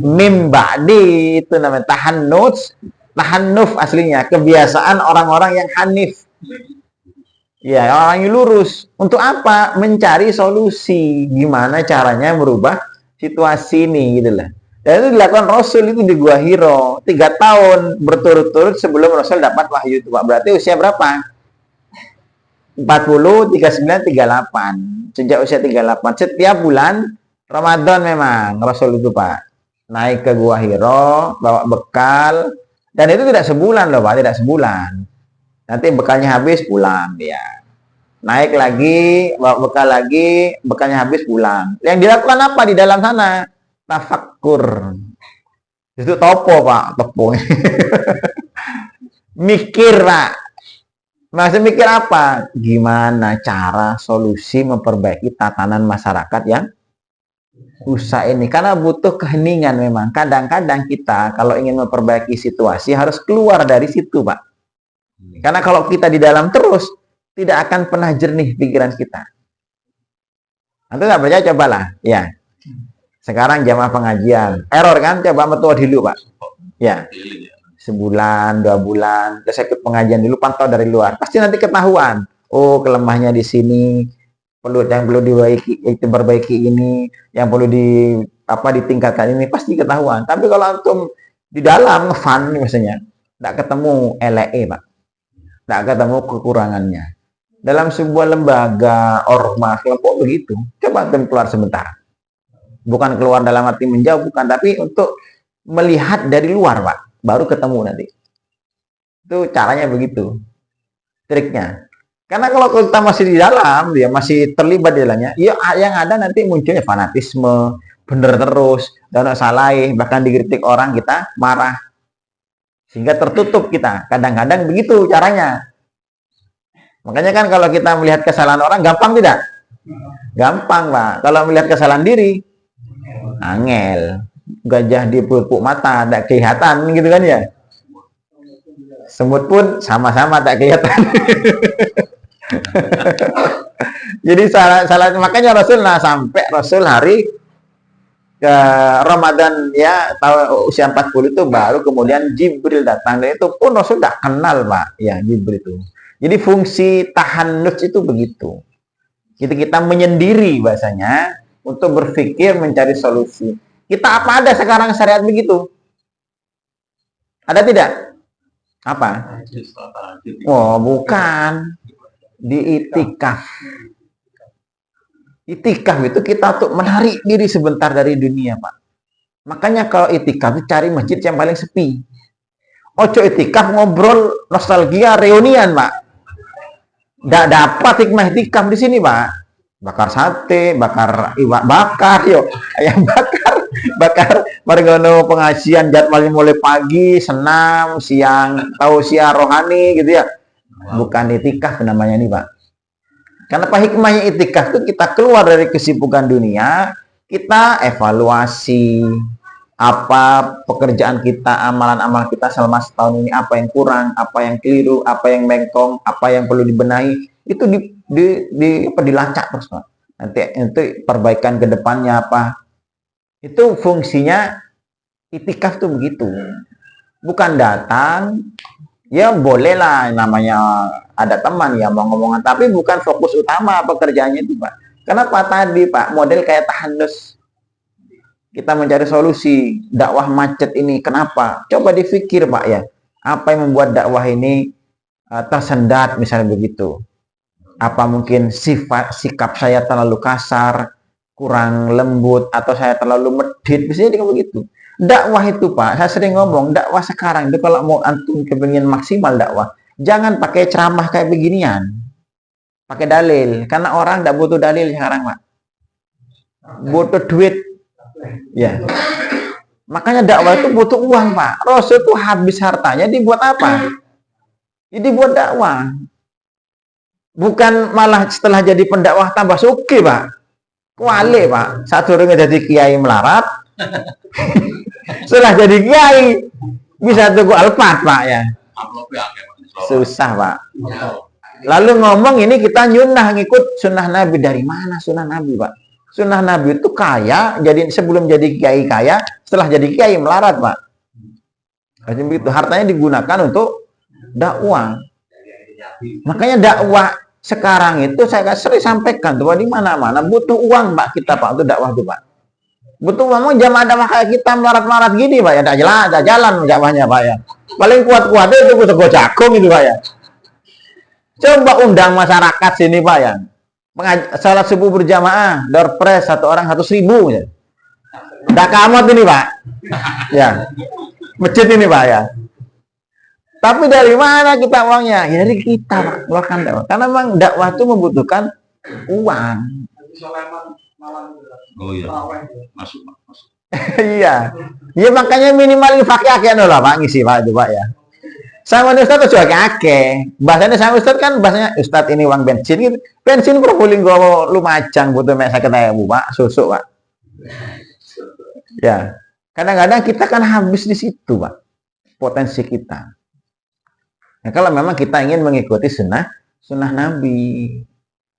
mim ba'di. Itu namanya tahannuf aslinya. Kebiasaan orang-orang yang hanif. Ya, orang yang lurus. Untuk apa? Mencari solusi. Gimana caranya merubah situasi ini gitu lah. Dan itu dilakukan Rasul itu di Gua Hiro. 3 tahun berturut-turut sebelum Rasul dapat wahyu itu Pak. Berarti usia berapa? 40, 39, 38. Sejak usia 38. Setiap bulan Ramadan memang Rasul itu Pak. Naik ke Gua Hiro, bawa bekal. Dan itu tidak sebulan loh Pak, tidak sebulan. Nanti bekalnya habis pulang dia. Naik lagi, bawa bekal lagi, bekalnya habis pulang. Yang dilakukan apa di dalam sana? Tafakkur. Itu topo Pak, topo. Mikir Pak. Masih mikir apa? Gimana cara solusi memperbaiki tatanan masyarakat yang rusak ini? Karena butuh keheningan memang. Kadang-kadang kita kalau ingin memperbaiki situasi harus keluar dari situ, Pak. Karena kalau kita di dalam terus, tidak akan pernah jernih pikiran kita. Nanti nggak percaya, cobalah. Ya. Sekarang jamaah pengajian. Error kan? Coba metua dulu, Pak. Ya. Sebulan, 2 bulan, saya ikut pengajian dulu, pantau dari luar, pasti nanti ketahuan. Oh, kelemahnya di sini, yang perlu diperbaiki ini, yang perlu ditingkatkan ini, pasti ketahuan. Tapi kalau antum di dalam ngefan misalnya, tidak ketemu LE Pak, tidak ketemu kekurangannya. Dalam sebuah lembaga ormas kelompok begitu, coba antum keluar sebentar. Bukan keluar dalam arti menjauh, bukan, tapi untuk melihat dari luar Pak. Baru ketemu nanti. Itu caranya begitu. Triknya. Karena kalau kita masih di dalam, dia masih terlibat di dalamnya, ya yang ada nanti munculnya fanatisme, bener terus, dan salah, bahkan dikritik orang kita marah. Sehingga tertutup kita. Kadang-kadang begitu caranya. Makanya kan kalau kita melihat kesalahan orang gampang tidak? Gampang, Pak. Kalau melihat kesalahan diri, angel. Gajah di pupuk mata, tak kelihatan gitu kan ya. Semut pun sama-sama tak kelihatan. Jadi salah makanya Rasul sampai Rasul hari ke Ramadan ya tahun usia 40 itu baru kemudian Jibril datang, dan itu pun Rasul tidak kenal, Pak, ya Jibril itu. Jadi fungsi tahannus itu begitu. Kita menyendiri bahasanya untuk berpikir mencari solusi. Kita apa ada sekarang syariat begitu? Ada tidak? Apa? Oh, bukan. Di itikaf. Itikaf itu kita untuk menarik diri sebentar dari dunia, Pak. Makanya kalau itikaf cari masjid yang paling sepi. Ojo itikaf ngobrol nostalgia reunian, Pak. Nggak dapat hikmah itikaf di sini, Pak. Bakar sate, bakar iwak bakar, yo ayam bakar margono pengajian jadwalnya mulai pagi, senam, siang, tausiah rohani gitu ya. Bukan itikaf namanya nih, Pak. Kenapa hikmahnya itikaf itu kita keluar dari kesibukan dunia, kita evaluasi apa pekerjaan kita, amalan-amalan kita selama setahun ini, apa yang kurang, apa yang keliru, apa yang bengkong, apa yang perlu dibenahi, itu dilacak terus, Pak. Nanti perbaikan ke depannya apa. Itu fungsinya itikaf tuh begitu. Bukan datang, ya bolehlah namanya ada teman ya mau ngomongan, tapi bukan fokus utama pekerjaannya itu, Pak. Kenapa tadi, Pak, model kayak tahannus. Kita mencari solusi dakwah macet ini. Kenapa? Coba dipikir, Pak, ya. Apa yang membuat dakwah ini tersendat misalnya begitu? Apa mungkin sikap saya terlalu kasar, kurang lembut, atau saya terlalu medit? Biasanya dia begitu. Dakwah itu, Pak, saya sering ngomong, dakwah sekarang itu kalau mau antum kepingin maksimal dakwah, jangan pakai ceramah kayak beginian. Pakai dalil, karena orang tidak butuh dalil sekarang, Pak. Butuh duit. Ya. Makanya dakwah itu butuh uang, Pak. Rasul itu habis hartanya dibuat apa? Jadi buat dakwah. Bukan malah setelah jadi pendakwah tambah suki, Pak. Kuali, Pak. Satu orang jadi kiai melarat. Setelah jadi kiai bisa tuku alpat, Pak, ya. Susah, Pak. Lalu ngomong ini kita nyunah ngikut sunnah Nabi. Dari mana sunnah Nabi, Pak? Sunnah Nabi itu kaya, jadi sebelum jadi kiai kaya, setelah jadi kiai melarat, Pak. Begitu, hartanya digunakan untuk dakwah. Makanya dakwah sekarang itu saya sering sampaikan tuh, di mana-mana butuh uang, Pak, kita, Pak, untuk dakwah tuh, Pak. Butuh uang, jamaah dakwah kayak kita melarat-melarat gini, Pak, ya ada jalan dakwahnya, Pak, ya. Paling kuat-kuatnya itu sego jagung itu, Pak, ya. Coba undang masyarakat sini, Pak, ya. Salat subuh berjamaah, door prize satu orang 100.000 ya. Udah kamat ini, Pak. Ya. Masjid ini, Pak, ya. Tapi dari mana kita uangnya? Ya dari kita, Pak. Keluarkan dakwah. Karena memang dakwah itu membutuhkan uang. Oh iya. Masuk. Iya. Ya makanya minimal pakai akeh lah, Pak, ngisi, Pak, itu, Pak, ya. Sama Ustaz juga kakek. Bahasanya sama Ustaz kan bahasanya Ustaz ini uang bensin gitu. Bensin Probolinggo Lumajang butuh mek 50.000, Pak, susu, Pak. Ya. Kadang-kadang kita kan habis di situ, Pak. Potensi kita. Nah, kalau memang kita ingin mengikuti sunnah Nabi.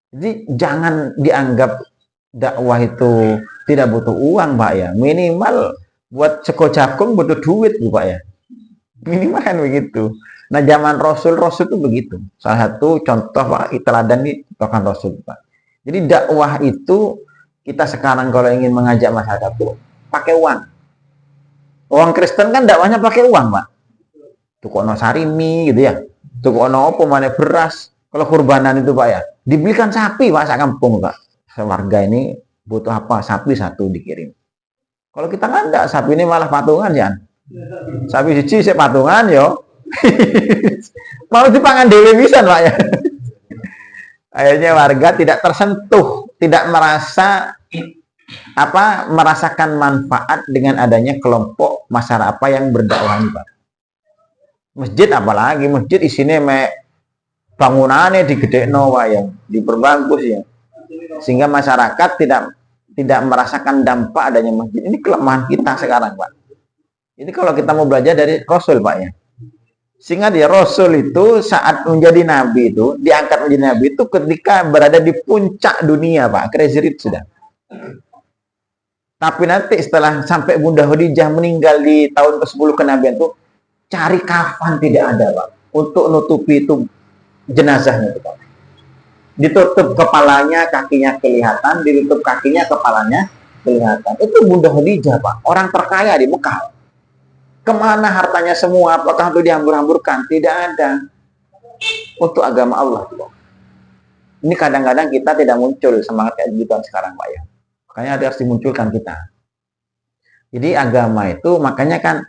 Jadi jangan dianggap dakwah itu tidak butuh uang, Pak, ya. Minimal buat sekojabung butuh duit, Pak, ya. Minimal kan begitu. Nah, zaman Rasul itu begitu. Salah satu contoh, Pak, teladan ini tokan Rasul, Pak. Jadi dakwah itu kita sekarang kalau ingin mengajak masyarakat itu pakai uang. Orang Kristen kan dakwahnya pakai uang, Pak. Tukono sarimi gitu ya. Tukono apa mana beras. Kalau kurbanan itu, Pak, ya, dibelikan sapi, Pak, sak kampung, Pak. Warga ini butuh apa? Sapi satu dikirim. Kalau kita kan enggak, sapi ini malah patungan, ya. Sapi siji sik patungan yo. Mau dipangan dhewe pisan, Pak, ya. Akhirnya warga tidak tersentuh, tidak merasa merasakan manfaat dengan adanya kelompok masyarakat apa yang berdakwah ini, Pak. Masjid apalagi masjid isinya bangunannya digedekno yang diperbagus ya. Sehingga masyarakat tidak merasakan dampak adanya masjid. Ini kelemahan kita sekarang, Pak. Ini kalau kita mau belajar dari Rasul, Pak ya. Sehingga dia Rasul itu saat menjadi nabi itu, diangkat menjadi nabi itu ketika berada di puncak dunia, Pak. Crazy rich sudah. Tapi nanti setelah sampai Bunda Khadijah meninggal di tahun ke-10 kenabian itu, cari kafan tidak ada, Pak. Untuk nutupi itu jenazahnya itu, Pak. Ditutup kepalanya, kakinya kelihatan, ditutup kakinya, kepalanya kelihatan. Itu Bunda Khadijah, Pak. Orang terkaya di Mekah. Kemana hartanya semua? Apakah itu dihambur-hamburkan? Tidak ada. Untuk agama Allah, Pak. Ini kadang-kadang kita tidak muncul semangat kayak gitu sekarang, Pak ya. Makanya harus dimunculkan kita. Jadi agama itu makanya kan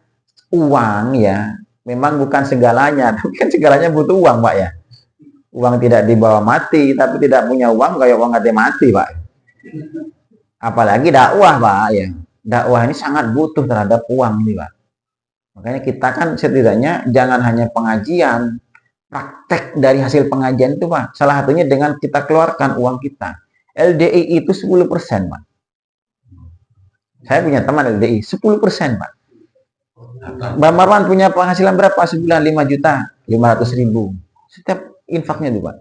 uang ya, memang bukan segalanya, tapi kan segalanya butuh uang, Pak ya. Uang tidak dibawa mati, tapi tidak punya uang kayak uang mati, Pak. Apalagi dakwah, Pak ya. Dakwah ini sangat butuh terhadap uang nih, Pak. Makanya kita kan setidaknya jangan hanya pengajian, praktek dari hasil pengajian itu, Pak. Salah satunya dengan kita keluarkan uang kita. LDI itu 10%, Pak. Saya punya teman LDI, 10%, Pak. Mbak Marwan punya penghasilan berapa sebulan? 5.500.000. Setiap infaknya itu, Pak.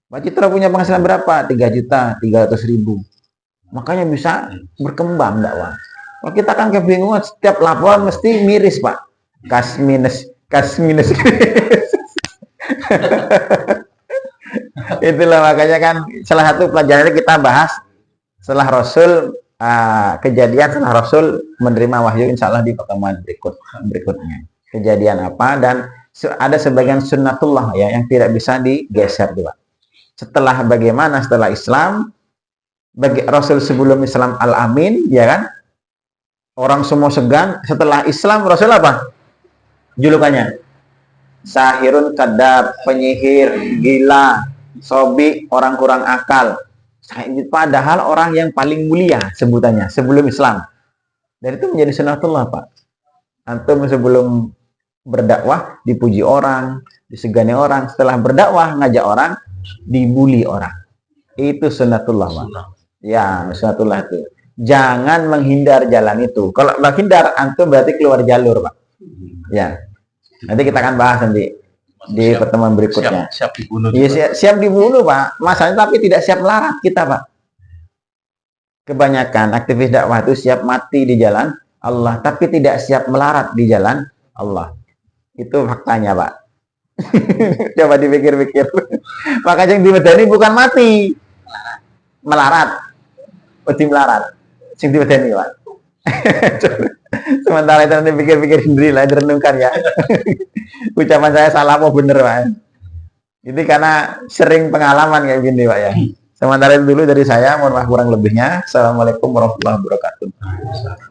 Mbak Citra punya penghasilan berapa? 3.300.000. Makanya bisa berkembang dakwah. Kalau kita kan kebingungan, setiap laporan mesti miris, Pak. Kas minus. Itulah makanya kan salah satu pelajaran kita bahas setelah Rasul kejadian setelah Rasul menerima wahyu, insya Allah di pertemuan berikutnya. Kejadian apa dan ada sebagian sunnatullah ya yang tidak bisa digeser juga. Setelah bagaimana setelah Islam, bagi Rasul sebelum Islam Al-Amin, ya kan? Orang semua segan. Setelah Islam Rasul apa? Julukannya sahirun kadab, penyihir, gila, sobi, orang kurang akal. Padahal orang yang paling mulia sebutannya sebelum Islam. Dan itu menjadi sunnatullah, Pak. Antum sebelum berdakwah dipuji orang, disegani orang. Setelah berdakwah ngajak orang, dibully orang. Itu sunnatullah, Pak. Ya, sunnatullah itu. Jangan menghindar jalan itu. Kalau menghindar, antum berarti keluar jalur, Pak. Ya. Nanti kita akan bahas nanti di pertemuan berikutnya. Siap dibunuh. Iya, siap dibunuh, Pak. Masalahnya tapi tidak siap melarat kita, Pak. Kebanyakan aktivis dakwah itu siap mati di jalan Allah, tapi tidak siap melarat di jalan Allah. Itu faktanya, Pak. Coba dipikir-pikir. Maka yang dimedani bukan mati, melarat. Wedi melarat. Sing dimedani, Pak. Sementara itu nanti pikir-pikir sendiri lah, direnungkan ya. Ucapan saya salah apa bener, Pak? Ini karena sering pengalaman kayak gini, Pak ya. Sementara itu dulu dari saya, mohon maaf kurang lebihnya. Assalamualaikum warahmatullahi wabarakatuh.